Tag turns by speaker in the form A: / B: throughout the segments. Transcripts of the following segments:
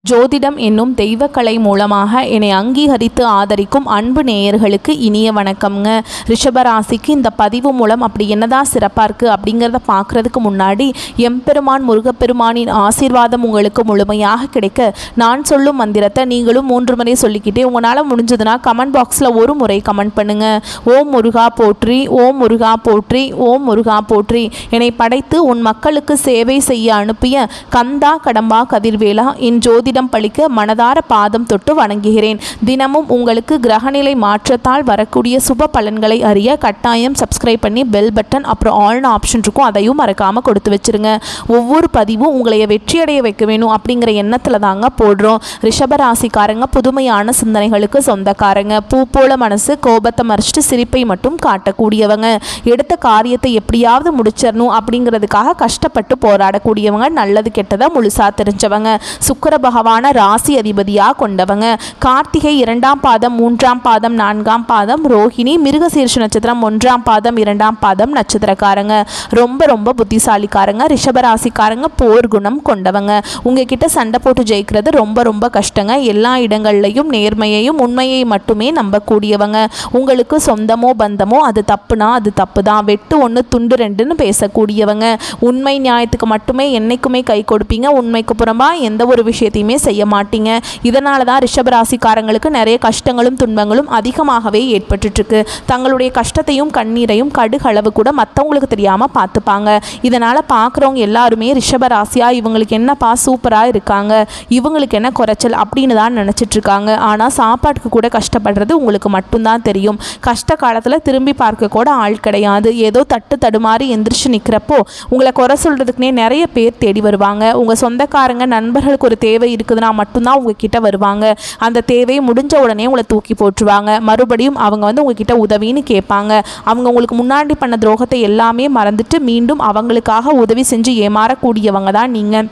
A: ஜோதிடம் என்னும் தெய்வக்கலை மூலமாக என்னை அங்கீகரித்து ஆதரிக்கும் அன்பு நேயர்களுக்கு இனிய வணக்கம்ங்க. ரிஷபராசிக்கு இந்த பதிவு மூலம் அப்படி என்னதான் சிறப்பாக இருக்குது அப்படிங்கிறத பார்க்குறதுக்கு முன்னாடி எம்பெருமான் முருகப்பெருமானின் ஆசீர்வாதம் உங்களுக்கு முழுமையாக கிடைக்க நான் சொல்லும் மந்திரத்தை நீங்களும் 3 முறை சொல்லிக்கிட்டே உங்களால் முடிஞ்சதுன்னா கமெண்ட் பாக்ஸில் ஒரு முறை கமெண்ட் பண்ணுங்கள். ஓம் முருகா போற்றி, ஓம் முருகா போற்றி, ஓம் முருகா போற்றி. என்னை படைத்து உன் மக்களுக்கு சேவை செய்ய அனுப்பிய கந்தா கடம்பா கதிர்வேலா என் ஜோதி பழிக்க மனதார பாதம் தொட்டு வணங்குகிறேன். தினமும் உங்களுக்கு கிரகநிலை மாற்றத்தால் வரக்கூடிய சுப பலன்களை அறிய கட்டாயம் சப்ஸ்கிரைப் பண்ணி பெல் பட்டன் அப்புறம் ஆல்னு ஆப்ஷன் இருக்கும், அதையும் மறக்காமல் கொடுத்து வச்சிருங்க. ஒவ்வொரு பதிவும் உங்களை வெற்றியடைய வைக்க வேணும் அப்படிங்கிற எண்ணத்தில் தாங்க போடுறோம். ரிஷபராசிக்காரங்க புதுமையான சிந்தனைகளுக்கு சொந்தக்காரங்க. பூ போல மனசு, கோபத்தை மறைச்சிட்டு சிரிப்பை மட்டும் காட்டக்கூடியவங்க. எடுத்த காரியத்தை எப்படியாவது முடிச்சிடணும் அப்படிங்கிறதுக்காக கஷ்டப்பட்டு போராடக்கூடியவங்க. நல்லது கெட்டதை முழுசா தெரிஞ்சவங்க. சுக்கிர பகவான் ராசி அதிபதியா கொண்டவங்க. கார்த்திகை 2ஆம் பாதம் 3ஆம் பாதம் 4ஆம் பாதம் ரோஹிணி மிருகசீர்ஷ நட்சத்திரம் 1ஆம் பாதம் 2ஆம் பாதம் நட்சத்திரக்காரங்க. ரொம்ப புத்திசாலிக்காரங்க. ரிஷபராசிக்காரங்க போர் குணம் கொண்டவங்க. உங்ககிட்ட சண்டை போட்டு ஜெயிக்கிறது ரொம்ப கஷ்டங்க. எல்லா இடங்கள்லையும் நேர்மையையும் உண்மையை மட்டுமே நம்பக்கூடியவங்க. உங்களுக்கு சொந்தமோ பந்தமோ அது தப்புனா அது தப்பு தான், வெட்டு 1 துண்டு 2ன்னு பேசக்கூடியவங்க. உண்மை நியாயத்துக்கு மட்டுமே என்னைக்குமே கை கொடுப்பீங்க. உண்மைக்கு புறம்பா எந்த ஒரு விஷயத்தையுமே செய்ய மாட்டீங்க. இதனால தான் ரிஷபராசிக்காரங்களுக்கு நிறைய கஷ்டங்களும் துன்பங்களும் அதிகமாகவே ஏற்பட்டு இருக்கு. தங்களுடைய கஷ்டத்தையும் கண்ணீரையும் கடுகளவு கூட மற்றவங்களுக்கு தெரியாம பார்த்துப்பாங்க. இதனால பார்க்குறவங்க எல்லாருமே ரிஷபராசியா இவங்களுக்கு என்னப்பா சூப்பரா இருக்காங்க, இவங்களுக்கு என்ன குறைச்சல் அப்படின்னு தான் நினைச்சிட்டு இருக்காங்க. ஆனா சாப்பாட்டுக்கு கூட கஷ்டப்படுறது உங்களுக்கு மட்டும்தான் தெரியும். கஷ்ட காலத்துல திரும்பி பார்க்க கூட ஆள் கிடையாது. ஏதோ தட்டு தடுமாறி எந்திரிச்சு நிற்கிறப்போ உங்களை குறை சொல்றதுக்குனே நிறைய பேர் தேடி வருவாங்க. உங்க சொந்தக்காரங்க நண்பர்களுக்கு ஒரு தேவை இருக்குதுன்னா மட்டும்தான் உங்ககிட்ட வருவாங்க. அந்த தேவை முடிஞ்ச உடனே உங்களை தூக்கி போட்டுருவாங்க. மறுபடியும் அவங்க உங்ககிட்ட உதவின்னு கேட்பாங்க. அவங்க உங்களுக்கு முன்னாடி பண்ண துரோகத்தை எல்லாமே மறந்துட்டு மீண்டும் அவங்களுக்காக உதவி செஞ்சு ஏமாறக்கூடியவங்க தான் நீங்கள்.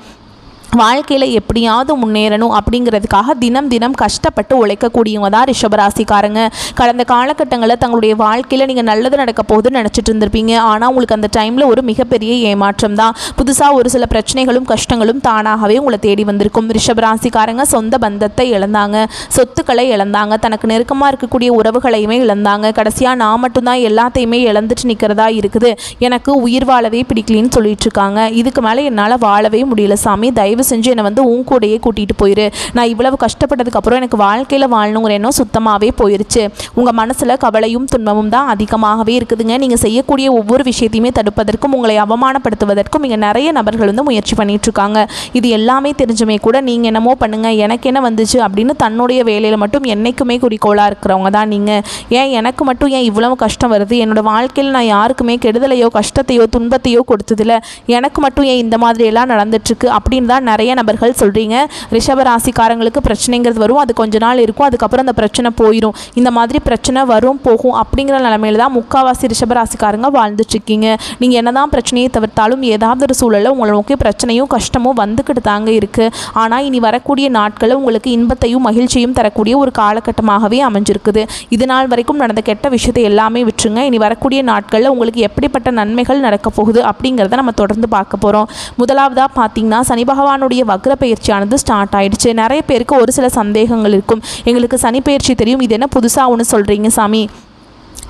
A: வாழ்க்கையில் எப்படியாவது முன்னேறணும் அப்படிங்கிறதுக்காக தினம் கஷ்டப்பட்டு உழைக்கக்கூடியவங்க தான் ரிஷபராசிக்காரங்க. கடந்த காலகட்டங்களில் தங்களுடைய வாழ்க்கையில் நீங்கள் நல்லது நடக்க போகுதுன்னு நினச்சிட்டு இருந்திருப்பீங்க. ஆனால் உங்களுக்கு அந்த டைமில் ஒரு மிகப்பெரிய ஏமாற்றம் தான். புதுசாக ஒரு சில பிரச்சனைகளும் கஷ்டங்களும் தானாகவே உங்களை தேடி வந்திருக்கும். ரிஷபராசிக்காரங்க சொந்த பந்தத்தை இழந்தாங்க, சொத்துக்களை இழந்தாங்க, தனக்கு நெருக்கமாக இருக்கக்கூடிய உறவுகளையுமே இழந்தாங்க. கடைசியாக நான் மட்டும்தான் எல்லாத்தையுமே இழந்துட்டு நிற்கிறதா இருக்குது, எனக்கு உயிர் வாழவே பிடிக்கலின்னு சொல்லிட்டு இருக்காங்க. இதுக்கு மேலே என்னால் வாழவே முடியல சாமி, தயவு செஞ்சு என்னை உன் கூடையே கூட்டிகிட்டு போயிரு. நான் இவ்வளவு கஷ்டப்பட்டதுக்கப்புறம் எனக்கு வாழ்க்கையில் வாழணுங்கிற எண்ணம் சுத்தமாகவே போயிருச்சு. உங்கள் மனசில் கவலையும் துன்பமும் தான் அதிகமாகவே இருக்குதுங்க. நீங்கள் செய்யக்கூடிய ஒவ்வொரு விஷயத்தையுமே தடுப்பதற்கும் உங்களை அவமானப்படுத்துவதற்கும் இங்கே நிறைய நபர்கள் முயற்சி பண்ணிட்டு இருக்காங்க. இது எல்லாமே தெரிஞ்சுமே கூட நீங்கள் என்னமோ பண்ணுங்கள், எனக்கு என்ன வந்துச்சு அப்படின்னு தன்னுடைய வேலையில் மட்டும் என்றைக்குமே குறிக்கோளாக இருக்கிறவங்க தான் நீங்கள். ஏன் எனக்கு மட்டும் ஏன் இவ்வளவு கஷ்டம் வருது, என்னோடய வாழ்க்கையில் நான் யாருக்குமே கெடுதலையோ கஷ்டத்தையோ துன்பத்தையோ கொடுத்ததில்லை, எனக்கு மட்டும் ஏன் இந்த மாதிரியெல்லாம் நடந்துட்டுருக்கு அப்படின்னு தான் நிறைய நபர்கள் சொல்கிறீங்க. ரிஷபராசிக்காரங்களுக்கு பிரச்சனைங்கிறது வரும், அது கொஞ்ச நாள் இருக்கும், அதுக்கப்புறம் அந்த பிரச்சனை போயிடும். இந்த மாதிரி பிரச்சனை வரும் போகும் அப்படிங்கிற நிலைமையில தான் முக்கால்வாசி ரிஷபராசிக்காரங்க வாழ்ந்துட்டுருக்கீங்க. நீங்கள் என்னதான் பிரச்சனையை தவிர்த்தாலும் ஏதாவது ஒரு சூழலில் உங்களுக்கு பிரச்சனையும் கஷ்டமும் வந்துக்கிட்டு தாங்க இருக்குது. ஆனால் இனி வரக்கூடிய நாட்களில் உங்களுக்கு இன்பத்தையும் மகிழ்ச்சியும் தரக்கூடிய ஒரு காலகட்டமாகவே அமைஞ்சிருக்குது. இது நாள் வரைக்கும் நடந்த கெட்ட விஷயத்தை எல்லாமே விட்டுருங்க. இனி வரக்கூடிய நாட்களில் உங்களுக்கு எப்படிப்பட்ட நன்மைகள் நடக்க போகுது அப்படிங்கிறத நம்ம தொடர்ந்து பார்க்க போகிறோம். முதலாவதாக பார்த்தீங்கன்னா சனி பகவானுடைய வக்ர பயிற்சியானது ஸ்டார்ட் ஆயிடுச்சு. நிறைய பேருக்கு ஒரு சில சந்தேகங்கள் இருக்கும். எங்களுக்கு சனி பயிற்சி தெரியும், இது என்ன புதுசாக ஒன்று சொல்கிறீங்க சாமி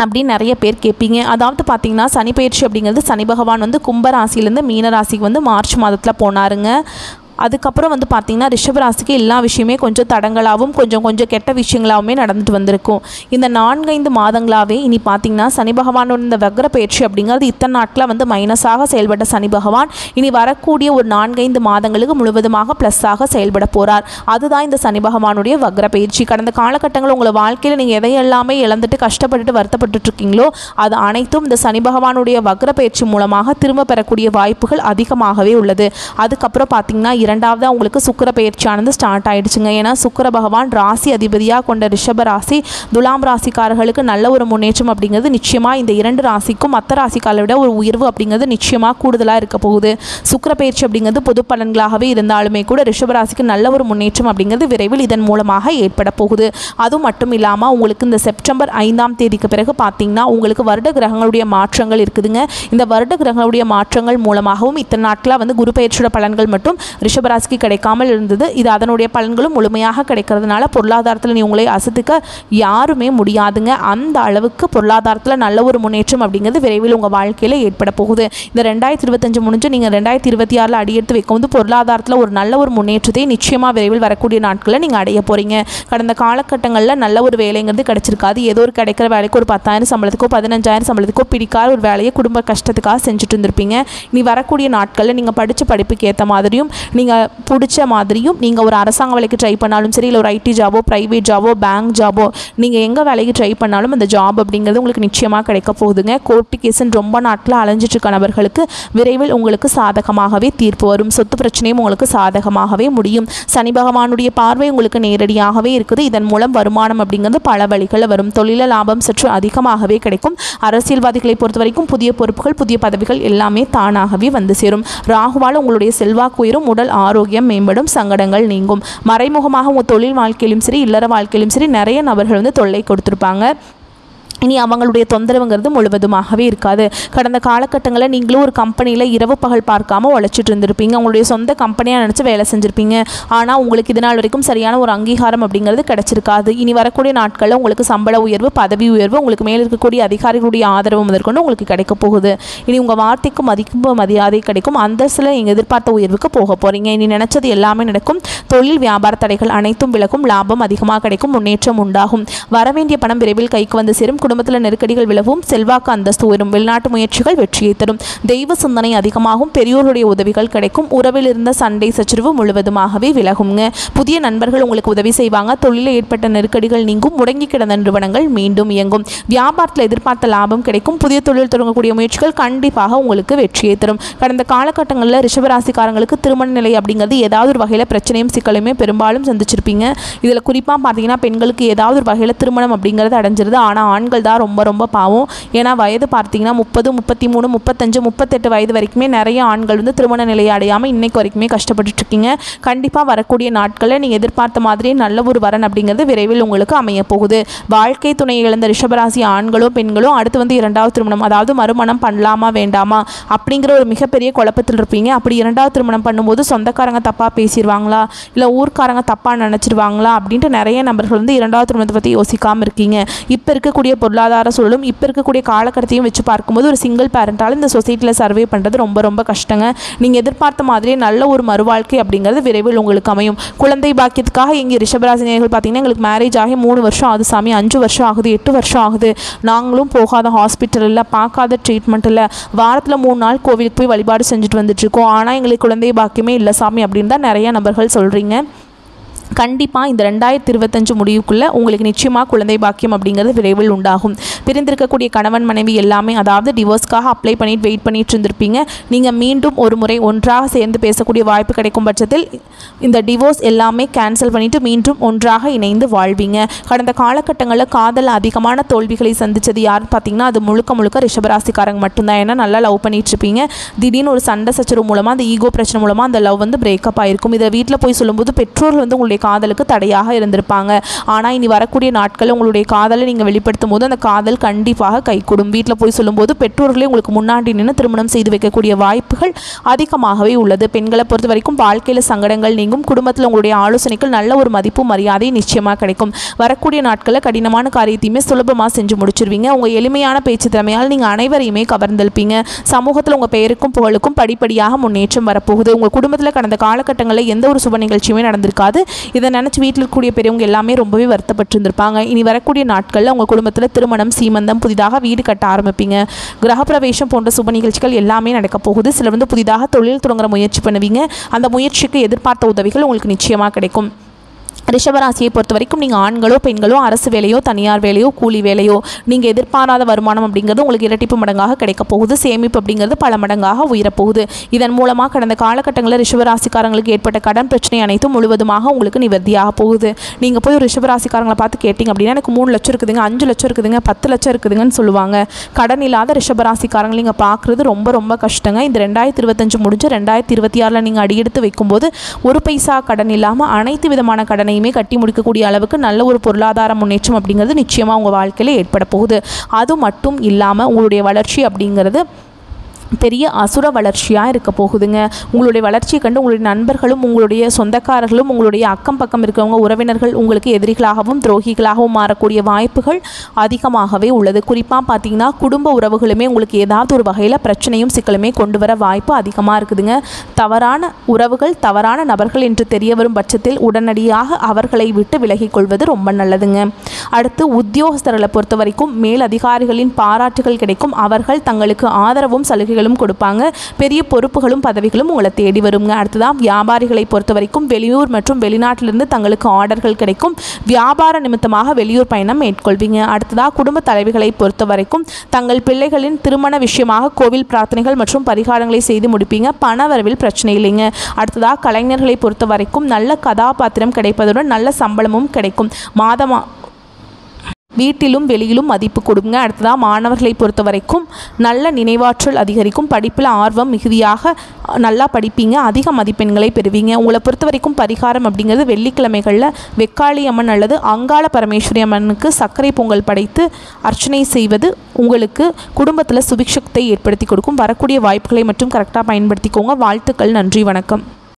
A: அப்படின்னு நிறைய பேர் கேட்பீங்க. அதாவது பார்த்தீங்கன்னா சனி பயிற்சி அப்படிங்கிறது சனி பகவான் கும்பராசிலேருந்து மீனராசிக்கு மார்ச் மாதத்தில் போனாருங்க. அதுக்கப்புறம் பார்த்திங்கன்னா ரிஷபராசிக்கு எல்லா விஷயமே கொஞ்சம் தடங்களாகவும் கொஞ்சம் கெட்ட விஷயங்களாகவுமே நடந்துட்டு வந்திருக்கும். இந்த 4-5 மாதங்களாகவே இனி பார்த்திங்கன்னா சனி பகவானோட இந்த வக்ர பயிற்சி அப்படிங்கிறது இத்தனை நாட்களில் மைனஸாக செயல்பட்ட சனி பகவான் இனி வரக்கூடிய ஒரு 4-5 மாதங்களுக்கு முழுவதுமாக ப்ளஸ்ஸாக செயல்பட போகிறார். அதுதான் இந்த சனி பகவானுடைய வக்ர பயிற்சி. கடந்த காலகட்டங்கள் உங்களை வாழ்க்கையில் நீங்கள் எதையெல்லாமே இழந்துட்டு கஷ்டப்பட்டுட்டு வருத்தப்பட்டு இருக்கீங்களோ அது அனைத்தும் இந்த சனி பகவானுடைய வக்ர பயிற்சி மூலமாக திரும்ப பெறக்கூடிய வாய்ப்புகள் அதிகமாகவே உள்ளது. அதுக்கப்புறம் பார்த்திங்கன்னா இரண்டாவது உங்களுக்கு சுக்கிர பயிற்சியானது ஸ்டார்ட் ஆயிடுச்சுங்க. ஏன்னா சுக்கிர பகவான் ராசி அதிபதியாக கொண்ட ரிஷப ராசி துலாம் ராசிக்காரர்களுக்கு நல்ல ஒரு முன்னேற்றம் அப்படிங்கிறது நிச்சயமாக இந்த 2 ராசிக்கும் மற்ற ராசிக்காரை விட ஒரு உயர்வு அப்படிங்கிறது நிச்சயமாக கூடுதலாக இருக்க போகுது. சுக்கிர பயிற்சி அப்படிங்கிறது பொது பலன்களாகவே இருந்தாலுமே கூட ரிஷப ராசிக்கு நல்ல ஒரு முன்னேற்றம் அப்படிங்கிறது விரைவில் இதன் மூலமாக ஏற்பட போகுது. அது மட்டும் இல்லாமல் உங்களுக்கு இந்த செப்டம்பர் 5ஆம் தேதிக்கு பிறகு பார்த்தீங்கன்னா உங்களுக்கு வருட கிரகங்களுடைய மாற்றங்கள் இருக்குதுங்க. இந்த வருட கிரகங்களுடைய மாற்றங்கள் மூலமாகவும் இத்தனை நாட்களாக குரு பயிற்சியோட பலன்கள் மட்டும் ரிஷபராசிக்கு கிடைக்காமல் இருந்தது. இது அதனுடைய பலன்களும் முழுமையாக கிடைக்கிறதுனால பொருளாதாரத்தில் நீ உங்களை அசத்துக்க யாருமே முடியாதுங்க. அந்த அளவுக்கு பொருளாதாரத்தில் நல்ல ஒரு முன்னேற்றம் அப்படிங்கிறது விரைவில் உங்கள் வாழ்க்கையில் ஏற்பட போகுது. இந்த 2025 முடிஞ்சு நீங்கள் 2026 அடியெடுத்து வைக்கும்போது பொருளாதாரத்தில் ஒரு நல்ல ஒரு முன்னேற்றத்தை நிச்சயமாக விரைவில் வரக்கூடிய நாட்களில் நீங்கள் அடைய போகிறீங்க. கடந்த காலகட்டங்களில் நல்ல ஒரு வேலைங்கிறது கிடைச்சிருக்காது. ஏதோ ஒரு கிடைக்கிற வேலைக்கு ஒரு 10,000 சம்பளத்துக்கோ 15,000 சம்பளத்துக்கோ பிடிக்காத ஒரு வேலையை குடும்ப கஷ்டத்துக்காக செஞ்சுட்டு இருந்திருப்பீங்க. நீ வரக்கூடிய நாட்களில் நீங்கள் படித்த படிப்புக்கு ஏற்ற மாதிரியும் நீங்கள் பிடிச்ச மாதிரியும் நீங்கள் ஒரு அரசாங்க வேலைக்கு ட்ரை பண்ணாலும் சரி, இல்லை ஒரு ஐடி ஜாபோ, ப்ரைவேட் ஜாபோ, பேங்க் ஜாபோ, நீங்கள் எங்கே வேலைக்கு ட்ரை பண்ணாலும் அந்த ஜாப் அப்படிங்கிறது உங்களுக்கு நிச்சயமாக கிடைக்க போகுதுங்க. கோர்ட்டு கேஸுன்னு ரொம்ப நாட்டில் அலைஞ்சிட்டு இருக்க நபர்களுக்கு விரைவில் உங்களுக்கு சாதகமாகவே தீர்ப்பு வரும். சொத்து பிரச்சனையும் உங்களுக்கு சாதகமாகவே முடியும். சனி பகவானுடைய பார்வை உங்களுக்கு நேரடியாகவே இருக்குது. இதன் மூலம் வருமானம் அப்படிங்கிறது பல வழிகளில் வரும். தொழில லாபம் சற்று அதிகமாகவே கிடைக்கும். அரசியல்வாதிகளை பொறுத்த வரைக்கும் புதிய பொறுப்புகள், புதிய பதவிகள் எல்லாமே தானாகவே வந்து சேரும். ராகுவால் உங்களுடைய செல்வாக்கு உயரும். உடல் ஆரோக்கியம் மேம்படும். சங்கடங்கள் நீங்கும். மறைமுகமாக உங்கள் தொழில் வாழ்க்கையிலும் சரி, இல்லற வாழ்க்கையிலும் சரி நிறைய நபர்கள் வந்து தொல்லை கொடுத்துருப்பாங்க. இனி அவங்களுடைய தொந்தரவுங்கிறது முழுவதுமாகவே இருக்காது. கடந்த காலகட்டங்களில் நீங்களும் ஒரு கம்பெனியில் இரவு பகல் பார்க்காம உழைச்சிட்டு இருந்திருப்பீங்க. உங்களுடைய சொந்த கம்பெனியாக நினச்சி வேலை செஞ்சுருப்பீங்க. ஆனால் உங்களுக்கு இது நாள் வரைக்கும் சரியான ஒரு அங்கீகாரம் அப்படிங்கிறது கிடைச்சிருக்காது. இனி வரக்கூடிய நாட்களில் உங்களுக்கு சம்பள உயர்வு, பதவி உயர்வு, உங்களுக்கு மேலே இருக்கக்கூடிய அதிகாரிகளுடைய ஆதரவு முதற்கொண்டு உங்களுக்கு கிடைக்க போகுது. இனி உங்கள் வார்த்தைக்கு மதிப்பு மரியாதை கிடைக்கும். அந்தஸ்தில் நீங்கள் எதிர்பார்த்த உயர்வுக்கு போக போகிறீங்க. இனி நினச்சது எல்லாமே நடக்கும். தொழில் வியாபார தடைகள் அனைத்தும் விலகும். லாபம் அதிகமாக கிடைக்கும். முன்னேற்றம் உண்டாகும். வரவேண்டிய பணம் விரைவில் கைக்கு வந்து சேரும். குடும்பத்தில் நெருக்கடிகள் விலகும். செல்வாக்கு அந்தஸ்து உயரும். வெளிநாட்டு முயற்சிகள் வெற்றியை தரும். தெய்வ சிந்தனை அதிகமாகும். பெரியோருடைய உதவிகள் கிடைக்கும். உறவில் இருந்த சண்டை சச்சரவு முழுவதுமாகவே விலகுங்க. புதிய நண்பர்கள் உங்களுக்கு உதவி செய்வாங்க. தொழிலில் ஏற்பட்ட நெருக்கடிகள் நீங்கும். முடங்கி கிடந்த நிறுவனங்கள் மீண்டும் இயங்கும். வியாபாரத்தில் எதிர்பார்த்த லாபம் கிடைக்கும். புதிய தொழில் தொடங்கக்கூடிய முயற்சிகள் கண்டிப்பாக உங்களுக்கு வெற்றியை தரும். கடந்த காலகட்டங்களில் ரிஷபராசிக்காரங்களுக்கு திருமண நிலை அப்படிங்கிறது ஏதாவது ஒரு வகையில் பிரச்சனையும் சிக்கலுமே பெரும்பாலும் சந்திச்சிருப்பீங்க. இதில் குறிப்பாக பார்த்தீங்கன்னா பெண்களுக்கு ஏதாவது ஒரு வகையில் திருமணம் அப்படிங்கிறது அடைஞ்சிருது. ஆனால் ஆண்கள் தான் ரொம்ப ரொம்ப பாவம். ஏன்னா வயது பார்த்தீங்கன்னா 30, 33, 35, 38 வயது வரைக்குமே நிறைய ஆண்கள் வந்து திருமண நிலையை அடையாமல் இன்னைக்கு வரைக்குமே கஷ்டப்பட்டுட்டு இருக்கீங்க. கண்டிப்பாக வரக்கூடிய நாட்களில் நீங்கள் எதிர்பார்த்த மாதிரியே நல்ல ஒரு வரன் அப்படிங்கிறது விரைவில் உங்களுக்கு அமைய போகுது. வாழ்க்கை துணையை இழந்த ரிஷபராசி ஆண்களோ பெண்களோ அடுத்து வந்து இரண்டாவது திருமணம், அதாவது மறுமணம் பண்ணலாமா வேண்டாமா அப்படிங்கிற ஒரு மிகப்பெரிய குழப்பத்தில் இருப்பீங்க. அப்படி இரண்டாவது திருமணம் பண்ணும்போது சொந்தக்காரங்க தப்பாக பேசிடுவாங்களா, இல்லை ஊர்க்காரங்க தப்பாக நினச்சிருவாங்களா அப்படின்ட்டு நிறைய நபர்கள் வந்து இரண்டாவது திருமணத்தை பற்றி யோசிக்காமல் இருக்கீங்க. இப்போ இருக்கக்கூடிய பொருளாதார சூழலும் இப்போ இருக்கக்கூடிய காலகட்டத்தையும் வச்சு பார்க்கும்போது ஒரு சிங்கிள் பேரண்டால் இந்த சொசைட்டியில் சர்வே பண்ணுறது ரொம்ப ரொம்ப கஷ்டங்க. நீங்கள் எதிர்பார்த்த மாதிரியே நல்ல ஒரு மறுவாழ்க்கை அப்படிங்கிறது விரைவில் உங்களுக்கு அமையும். குழந்தை பாக்கியத்துக்காக எங்கள் ரிஷபராசினியர்கள் பார்த்தீங்கன்னா எங்களுக்கு மேரேஜ் ஆகி 3 வருஷம் ஆகுது சாமி, 5 வருஷம் ஆகுது, 8 வருஷம் ஆகுது, நாங்களும் போகாத ஹாஸ்பிட்டல் இல்லை, பார்க்காத ட்ரீட்மெண்ட் இல்லை, வாரத்தில் 3 நாள் கோவிலுக்கு போய் வழிபாடு செஞ்சுட்டு வந்துட்டுருக்கோம், ஆனால் எங்களுக்கு குழந்தை பாக்கியமே இல்லை சாமி அப்படின்னு தான் நிறைய நபர்கள் சொல்கிறீங்க. கண்டிப்பாக இந்த 2025 முடிவுக்குள்ளே உங்களுக்கு நிச்சயமாக குழந்தை பாக்கியம் அப்படிங்கிறது விரைவில் உண்டாகும். பிரிந்திருக்கக்கூடிய கணவன் மனைவி எல்லாமே, அதாவது டிவோர்ஸ்க்காக அப்ளை பண்ணிட்டு வெயிட் பண்ணிட்டு இருந்திருப்பீங்க. நீங்கள் மீண்டும் ஒரு முறை ஒன்றாக சேர்ந்து பேசக்கூடிய வாய்ப்பு கிடைக்கும் பட்சத்தில் இந்த டிவோர்ஸ் எல்லாமே கேன்சல் பண்ணிவிட்டு மீண்டும் ஒன்றாக இணைந்து வாழ்வீங்க. கடந்த காலகட்டங்களில் காதல் அதிகமான தோல்விகளை சந்தித்தது யாருன்னு பார்த்தீங்கன்னா அது முழுக்க முழுக்க ரிஷபராசிக்காரங்க மட்டும்தான். ஏன்னா நல்லா லவ் பண்ணிட்டு இருப்பீங்க. திடீர்னு ஒரு சண்டை சச்சரவு மூலமாக, அந்த ஈகோ பிரச்சனை மூலமாக அந்த லவ் வந்து பிரேக்கப் ஆகிருக்கும். இதை வீட்டில் போய் சொல்லும்போது பெற்றோர்கள் வந்து உங்களுடைய காதலுக்கு தடையாக இருந்திருப்பாங்க. ஆனால் இனி வரக்கூடிய நாட்களில் உங்களுடைய காதலை நீங்கள் வெளிப்படுத்தும் போது அந்த காதல் கண்டிப்பாக கைகூடும். வீட்டில் போய் சொல்லும்போது பெற்றோர்களே உங்களுக்கு முன்னாடி நின்று திருமணம் செய்து வைக்கக்கூடிய வாய்ப்புகள் அதிகமாகவே உள்ளது. பெண்களை பொறுத்த வரைக்கும் வாழ்க்கையில் சங்கடங்கள் நீங்கும். குடும்பத்தில் உங்களுடைய ஆலோசனைகள் நல்ல ஒரு மதிப்பு மரியாதை நிச்சயமாக கிடைக்கும். வரக்கூடிய நாட்களில் கடினமான காரியத்தையுமே சுலபமாக செஞ்சு முடிச்சிருவீங்க. உங்கள் எளிமையான பேச்சு திறமையால் நீங்கள் அனைவரையுமே கவர்ந்தெழுப்பீங்க. சமூகத்தில் உங்கள் பெயருக்கும் புகழுக்கும் படிப்படியாக முன்னேற்றம் வரப்போகுது. உங்கள் குடும்பத்தில் கடந்த காலகட்டங்களில் எந்த ஒரு சுப நிகழ்ச்சியுமே நடந்திருக்காது. இதை நினச்சி வீட்டில் இருக்கக்கூடிய பெரியவங்க எல்லாமே ரொம்பவே வருத்தப்பட்டு இருந்திருப்பாங்க. இனி வரக்கூடிய நாட்களில் உங்கள் குடும்பத்தில் திருமணம், சீமந்தம், புதிதாக வீடு கட்ட ஆரம்பிப்பீங்க. கிரகப்பிரவேசம் போன்ற சுப நிகழ்ச்சிகள் எல்லாமே நடக்க போகுது. சிலர் வந்து புதிதாக தொழில் தொடங்குற முயற்சி பண்ணுவீங்க. அந்த முயற்சிக்கு எதிர்பார்த்த உதவிகள் உங்களுக்கு நிச்சயமாக கிடைக்கும். ரிஷபராசியை பொறுத்த வரைக்கும் நீங்கள் ஆண்களோ பெண்களோ அரசு வேலையோ தனியார் வேலையோ கூலி வேலையோ நீங்கள் எதிர்பாராத வருமானம் அப்படிங்கிறது உங்களுக்கு இரட்டிப்பு மடங்காக கிடைக்க போகுது. சேமிப்பு அப்படிங்கிறது பல மடங்காக உயரப்போகுது. இதன் மூலமாக கடந்த காலகட்டங்களில் ரிஷபராசிக்காரங்களுக்கு ஏற்பட்ட கடன் பிரச்சனை அனைத்தும் முழுவதுமாக உங்களுக்கு நிவர்த்தியாக போகுது. நீங்கள் போய் ஒரு ரிஷபராசிக்காரங்களை பார்த்து கேட்டிங்க அப்படின்னா எனக்கு 3 லட்சம் இருக்குதுங்க, 5 லட்சம் இருக்குதுங்க, 10 லட்சம் இருக்குதுங்கன்னு சொல்லுவாங்க. கடன் இல்லாத ரிஷபராசிக்காரங்களை நீங்கள் பார்க்குறது ரொம்ப ரொம்ப கஷ்டங்க. இந்த 2025 முடிஞ்சு 2026 நீங்கள் அடியெடுத்து வைக்கும்போது ஒரு பைசா கடன் இல்லாமல் அனைத்து விதமான கடனையுமே கட்டி முடிக்கக்கூடிய அளவுக்கு நல்ல ஒரு பொருளாதார முன்னேற்றம் அப்படிங்கிறது நிச்சயமாக உங்கள் வாழ்க்கையில் ஏற்பட போகுது. அது மட்டும் இல்லாமல் உங்களுடைய வளர்ச்சி அப்படிங்கிறது பெரிய அசுர வளர்ச்சியாக இருக்க போகுதுங்க. உங்களுடைய வளர்ச்சியை கண்டு உங்களுடைய நண்பர்களும் உங்களுடைய சொந்தக்காரர்களும் உங்களுடைய அக்கம் பக்கம் இருக்கிறவங்க உறவினர்கள் உங்களுக்கு எதிரிகளாகவும் துரோகிகளாகவும் மாறக்கூடிய வாய்ப்புகள் அதிகமாகவே உள்ளது. குறிப்பாக பார்த்தீங்கன்னா குடும்ப உறவுகளுமே உங்களுக்கு ஏதாவது ஒரு வகையில் பிரச்சனையும் சிக்கலுமே கொண்டு வர வாய்ப்பு அதிகமாக இருக்குதுங்க. தவறான உறவுகள் தவறான நபர்கள் என்று தெரிய வரும் பட்சத்தில் உடனடியாக அவர்களை விட்டு விலகிக் கொள்வது ரொம்ப நல்லதுங்க. அடுத்து உத்தியோகஸ்தர்களை பொறுத்த வரைக்கும் மேல் அதிகாரிகளின் பாராட்டுகள் கிடைக்கும். அவர்கள் தங்களுக்கு ஆதரவும் சலுகைகளும் கொடுப்பாங்க. பெரிய பொறுப்புகளும் பதவிகளும் உங்களை தேடி வருங்க. அடுத்ததான் வியாபாரிகளை பொறுத்த வரைக்கும் வெளியூர் மற்றும் வெளிநாட்டிலிருந்து தங்களுக்கு ஆர்டர்கள் கிடைக்கும். வியாபார நிமித்தமாக வெளியூர் பயணம் மேற்கொள்வீங்க. அடுத்ததாக குடும்ப தலைவிகளை பொறுத்த வரைக்கும் தங்கள் பிள்ளைகளின் திருமண விஷயமாக கோவில் பிரார்த்தனைகள் மற்றும் பரிகாரங்களை செய்து முடிப்பீங்க. பண வரவில் பிரச்சனை இல்லைங்க. அடுத்ததாக கலைஞர்களை பொறுத்த வரைக்கும் நல்ல கதாபாத்திரம் கிடைப்பதுடன் நல்ல சம்பளமும் கிடைக்கும். வீட்டிலும் வெளியிலும் மதிப்பு கொடுங்க. அடுத்ததாக மாணவர்களை பொறுத்த வரைக்கும் நல்ல நினைவாற்றல் அதிகரிக்கும். படிப்பில் ஆர்வம் மிகுதியாக நல்லா படிப்பீங்க. அதிக மதிப்பெண்களை பெறுவீங்க. உங்களை பொறுத்த வரைக்கும் பரிகாரம் அப்படிங்கிறது வெள்ளிக்கிழமைகளில் வெக்காளி அம்மன் அல்லது அங்காள பரமேஸ்வரி அம்மனுக்கு சர்க்கரை பொங்கல் படைத்து அர்ச்சனை செய்வது உங்களுக்கு குடும்பத்தில் சுபிக்ஷத்தை ஏற்படுத்தி கொடுக்கும். வரக்கூடிய வாய்ப்புகளை மட்டும் கரெக்டாக பயன்படுத்திக்கோங்க. வாழ்த்துக்கள். நன்றி. வணக்கம்.